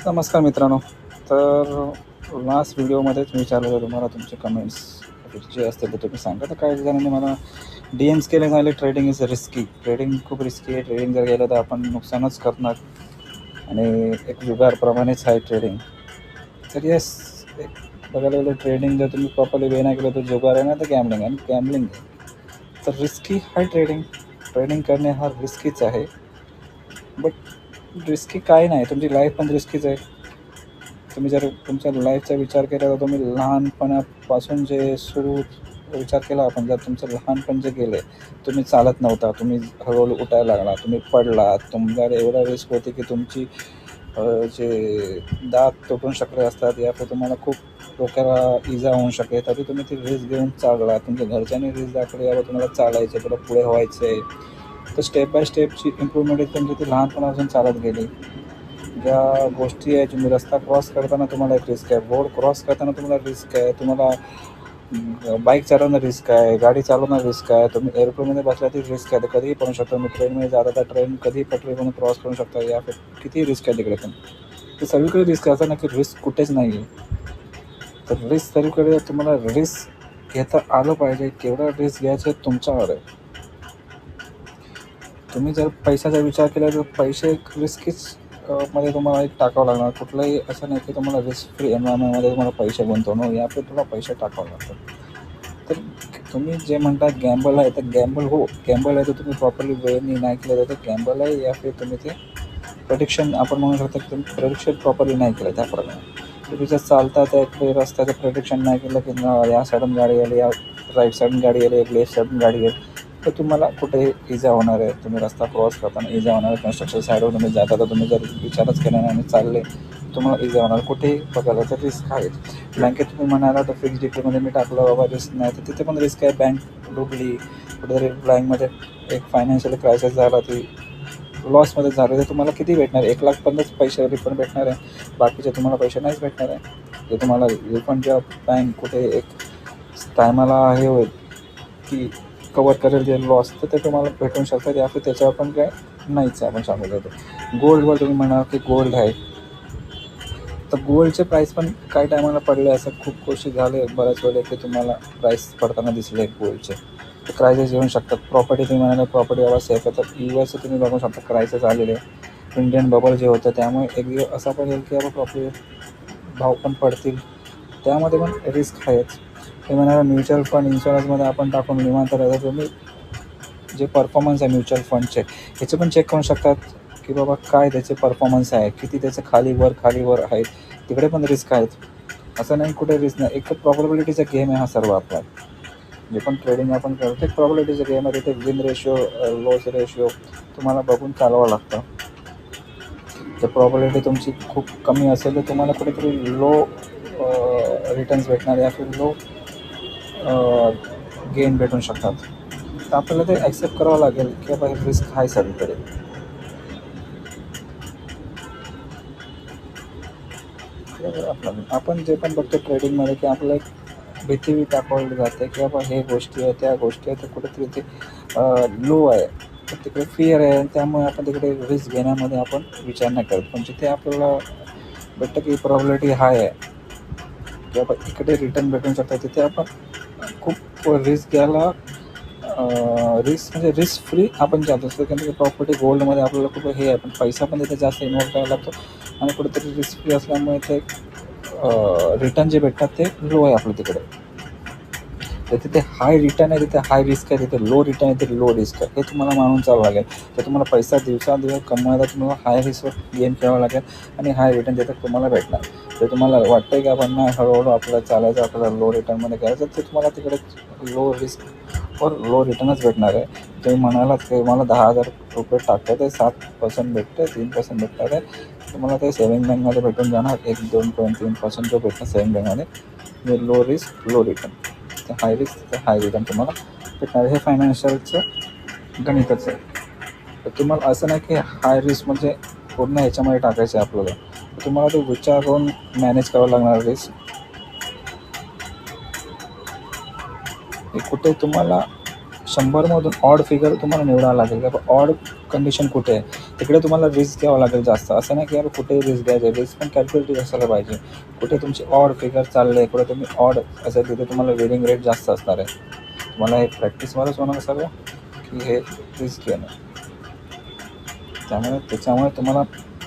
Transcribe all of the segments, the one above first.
नमस्कार मित्रांनो. तर लास्ट व्हिडिओमध्येच मी विचारलेलं तुम्हाला तुमचे कमेंट्स जे असतील ते तुम्ही सांगा. तर काही जणांनी मला डी-एम्स केले झाले, ट्रेडिंग इज रिस्की. ट्रेडिंग खूप रिस्की आहे. ट्रेडिंग जर गेलं तर आपण नुकसानच करणार आणि एक जुगारप्रमाणेच आहे ट्रेडिंग. तर येस, एक बघायला गेलं ट्रेडिंग जर तुम्ही प्रॉपरली वे नाही केलं तर जुगार आहे ना, तर गॅम्बलिंग आहे. गॅम्बलिंग आहे तर रिस्की आहे ट्रेडिंग. ट्रेडिंग करणे हा रिस्कीच आहे. बट रिस्की काही नाही, तुमची लाईफ पण रिस्कीच आहे. तुम्ही जर तुमच्या लाईफचा विचार केला तर तुम्ही लहानपणापासून जे विचार केला आपण, जर तुमचं लहानपण जे गेले, तुम्ही चालत नव्हता, तुम्ही हळूहळू उठायला लागला, तुम्ही पडलात, तुमच्याकडे एवढा रिस्क होती की तुमची जे दात तुटून शकले असतात या फिर तुम्हाला खूप डोक्याला इजा होऊ शके, तरी तुम्ही ती रिस्क घेऊन चालला. तुमच्या घरच्यांनी रिस्क दाखवली, यावर तुम्हाला चालायचे, तुला पुढे व्हायचं आहे. तर स्टेप बाय स्टेपची इम्प्रूव्हमेंट तुमची ती लहानपणापासून चालत गेली. ज्या गोष्टी आहे, तुम्ही रस्ता क्रॉस करताना तुम्हाला एक रिस्क आहे, रोड क्रॉस करताना तुम्हाला रिस्क आहे, तुम्हाला बाईक चालवणं रिस्क आहे, गाडी चालवणं रिस्क आहे, तुम्ही एअरप्लेनमध्ये बसला तरी रिस्क आहे, तर कधीही पडू शकता. मी ट्रेनमध्ये जाता तर ट्रेन कधीही पटरीमधून क्रॉस करू शकता, या फिर कितीही रिस्क आहे तिकडे. पण ते सगळीकडे रिस्क आहे, असं ना की रिस्क कुठेच नाही आहे. तर रिस्क सगळीकडे तुम्हाला रिस्क घेता आलं पाहिजे. केवढा रिस्क घ्यायचं तुमच्यावर आहे. तुम्ही जर पैशाचा विचार केला तर पैसे एक रिस्कीच मध्ये तुम्हाला एक टाकावं लागणार. कुठलंही असं नाही की तुम्हाला रिस्क फ्री एन्व्हायरमेंटमध्ये तुम्हाला पैसे गुंतवणं या फिर तुला पैसे टाकावं लागतात. तर तुम्ही जे म्हणता गॅम्बल आहे, तर गॅम्बल हो, गॅम्बल आहे तर तुम्ही प्रॉपरली वेळेने नाही केलं तर ते गॅम्बल आहे, या फिर तुम्ही ते प्रेडिक्शन आपण म्हणू शकतो की तुम्ही प्रेडिक्शन प्रॉपरली नाही केलं. त्याप्रमाणे तुम्ही जर चालता त्या इकडे रस्त्याचं प्रेडिक्शन नाही केलं की या साईडून गाडी आली, या राईट साईडून गाडी आली, लेफ्ट साईडून गाडी आली, तर तुम्हाला कुठेही इजा होणार आहे. तुम्ही रस्ता क्रॉस करताना इजा होणार आहे. कन्स्ट्रक्शन साईडवर तुम्ही जाता तर तुम्ही जर विचारच केला नाही आणि चालले, तुम्हाला इजा होणार. कुठेही बघायला तर रिस्क आहे. बँकेत तुम्ही म्हणाला तर फिक्स डिपॉझिटमध्ये मी टाकलं बाबा रिस्क नाही, तर तिथे पण रिस्क आहे. बँक डुबली, कुठेतरी बँकमध्ये एक फायनान्शियल क्रायसिस झाला, ती लॉसमध्ये झालं, तर तुम्हाला किती भेटणार आहे? 1,50,000 पैसे रिफंड भेटणार आहे. बाकीचे तुम्हाला पैसे नाहीच भेटणार आहे. जे तुम्हाला रिफंड जेव्हा बँक कुठे एक टायमाला हे होईल की कवर करेल जे लॉस, तर ते तुम्हाला भेटून शकतात, या फिर त्याच्यावर पण काय नाहीच आहे. आपण सांगू जातो गोल्डवर तुम्ही म्हणा की गोल्ड आहे, तर गोल्डचे प्राईस पण काही टायमाला पडले. असं खूप गोष्टी झाले बऱ्याच वेळेला की तुम्हाला प्राईस पडताना दिसले गोल्डचे. तर क्रायसिस येऊ शकतात. प्रॉपर्टी तुम्ही म्हणाला प्रॉपर्टी बाबा सेफ आहे, तर US तुम्ही बघू शकता क्रायसिस आलेले. इंडियन बबल जे होतं त्यामुळे एक दिवस असा पण येईल की बाबा प्रॉपर्टी भाव पण पडतील. त्यामध्ये पण रिस्क आहेच. ते म्हणाला म्युच्युअल फंड इन्शुरन्समध्ये आपण टाकून निवांत राहतो. तुम्ही जे परफॉर्मन्स आहे म्युच्युअल फंडचे, ह्याचे पण चेक करू शकतात की बाबा काय त्याचे परफॉर्मन्स आहे, किती त्याचे खाली वर आहेत. तिकडे पण रिस्क आहेत. असं नाही कुठे रिस्क नाही. एक प्रॉबॅबिलिटीचा गेम आहे हा सर्व आपला. जे पण ट्रेडिंग आपण करतो ते प्रॉबॅबिलिटीचा गेम आहे. तिथे विन रेशिओ, लॉस रेशिओ तुम्हाला बघून चालवावं लागतं. जर प्रॉबॅबिलिटी तुमची खूप कमी असेल तर तुम्हाला कुठेतरी लो रिटर्न्स भेटणार, या फिर लो गेन भेटू शकतात. तर आपल्याला ते ॲक्सेप्ट करावं लागेल की बाबा हे रिस्क आहे सगळीकडे. आपण जे पण बघतो ट्रेडिंगमध्ये की आपल्याला एक भीती दाखवली जाते की बाबा हे गोष्टी आहे, त्या गोष्टी आहेत, तर कुठेतरी ते लो आहे, तर तिकडे फिअर आहे, त्यामुळे आपण तिकडे रिस्क घेण्यामध्ये आपण विचार नाही करत. पण जिथे आपल्याला वाटतं की प्रॉबिलिटी हाय आहे की बाबा इकडे रिटर्न भेटून शकतात, तिथे आपण खूप रिस्क घ्यायला रिस्क म्हणजे रिस्क फ्री आपण जातो. कारण प्रॉपर्टी गोल्डमध्ये आपल्याला खूप हे आहे, पण पैसा पण तिथे जास्त इन्व्हॉल्व करायला लागतो आणि कुठेतरी रिस्क फ्री असल्यामुळे ते रिटर्न जे भेटतात ते लो आहे आपलं तिकडे. तर तिथे हाय रिटर्न आहे, तिथे हाय रिस्क आहे, तिथे लो रिटर्न आहे, तिथे लो रिस्क आहे. हे तुम्हाला मानून चालावं लागेल. तर तुम्हाला पैसा दिवसादिवस कमवायला तुम्हाला हाय रिस्कवर गेम खेळावं लागेल आणि हाय रिटर्न तिथे तुम्हाला भेटणार. तर तुम्हाला वाटतं की आपण नाही हळूहळू आपल्याला चालायचं, आपल्याला लो रिटर्नमध्ये करायचं, तर तुम्हाला तिकडे लो रिस्क और लो रिटर्नच भेटणार आहे. तुम्ही म्हणालात की मला ₹10,000 टाकतात आहे, 7% भेटतं, 3% भेटणार आहे. तुम्हाला ते सेव्हिंग बँकमध्ये भेटून जाणार. 1, 2, 3% जो भेटणार सेव्हिंग बँकमध्ये. लो रिस्क लो रिटर्न, तर हाय रिस्क तर हाय रिटर्न तुम्हाला भेटणार. हे फायनान्शियलचं गणितच आहे. तर तुम्हाला असं नाही की हाय रिस्क म्हणजे पूर्ण ह्याच्यामध्ये टाकायचं आहे आपल्याला. तुम्हाला तो विचार करून मॅनेज करावं लागणार रिस्क. कुठे तुम्हाला 100मधून ऑड फिगर तुम्हाला निवडावं लागेल की ऑड कंडिशन कुठे आहे. तिकडे तुम्हाला रिस्क घ्यावं लागेल जास्त. असं नाही की यार कुठेही रिस्क घ्यायचं, रिस्क पण कॅल्क्युलेटिव्ह असायला पाहिजे. कुठे तुमची ऑड फिगर चालले आहे, कुठे तुम्ही ऑड असेल तिथे तुम्हाला विनिंग रेट जास्त असणार आहे. तुम्हाला हे प्रॅक्टिसमध्येच होणार सगळं की हे रिस्क घेणं. त्याच्यामुळे तुम्हाला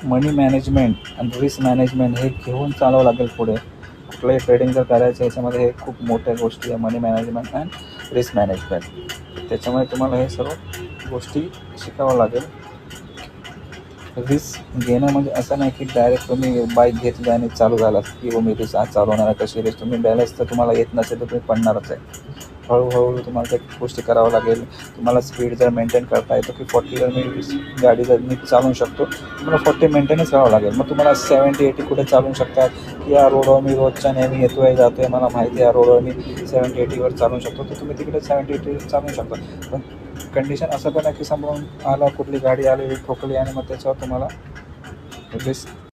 मनी मॅनेजमेंट आणि रिस्क मॅनेजमेंट हे घेऊन चालावं लागेल पुढे. कुठलंही ट्रेडिंग जर करायचं याच्यामध्ये हे खूप मोठ्या गोष्टी आहे, मनी मॅनेजमेंट अँड रिस्क मॅनेजमेंट. त्याच्यामुळे तुम्हाला हे सर्व गोष्टी शिकावं लागेल. रिस्क घेणं म्हणजे असं नाही की डायरेक्ट तुम्ही बाईक घेतली आणि चालू झाला की मी रिस्क आज चालवणार आहे. कशी रिस्क तुम्ही बॅलन्स तर तुम्हाला येत नसेल तर तुम्ही पडणारच आहे. हळूहळू तुम्हाला त्या गोष्टी करावं लागेल. तुम्हाला स्पीड जर मेंटेन करता येतो की 40वर मी गाडी जर मी चालवू शकतो, तुम्हाला 40 मेंटेनच करावं लागेल. मग तुम्हाला 70-80 कुठे चालवू शकतात की या रोडवर मी रोजच्या नेहमी येतो आहे जातो आहे, मला माहिती आहे या रोडवर मी 70-80वर चालवू शकतो, तर तुम्ही तिकडे 70-80 चालवू शकता. पण कंडिशन असं पण आहे की समोरून आला कुठली गाडी आली ठोकली आणि मग त्याच्यावर तुम्हाला रिस्क